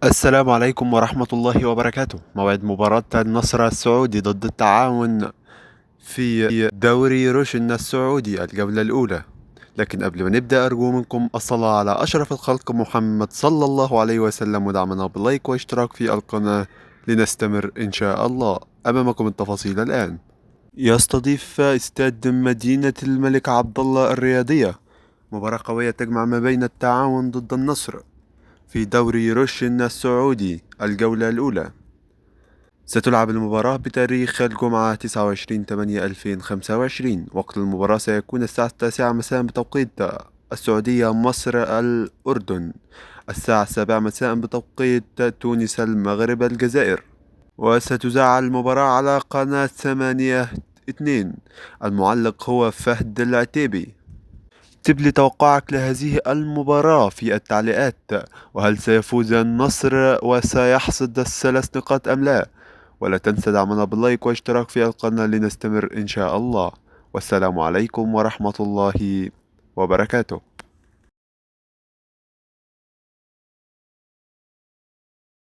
السلام عليكم ورحمة الله وبركاته. موعد مباراة النصر السعودي ضد التعاون في دوري روشن السعودي الجولة الأولى. لكن قبل ما نبدأ أرجو منكم الصلاة على أشرف الخلق محمد صلى الله عليه وسلم، ودعمنا باللايك واشتراك في القناة لنستمر إن شاء الله. أمامكم التفاصيل الآن. يستضيف استاد مدينة الملك عبد الله الرياضية مباراة قوية تجمع ما بين التعاون ضد النصر في دوري روشن السعودي الجولة الأولى. ستلعب المباراة بتاريخ الجمعة 29/8/2025. وقت المباراة سيكون الساعة 9 مساء بتوقيت السعودية مصر الأردن، الساعة 7 مساء بتوقيت تونس المغرب الجزائر. وستذاع المباراة على قناة 8/2. المعلق هو فهد العتيبي. اكتب لي توقعك لهذه المباراة في التعليقات، وهل سيفوز النصر وسيحصد الثلاث نقاط أم لا؟ ولا تنسى دعمنا باللايك واشتراك في القناة لنستمر إن شاء الله. والسلام عليكم ورحمة الله وبركاته.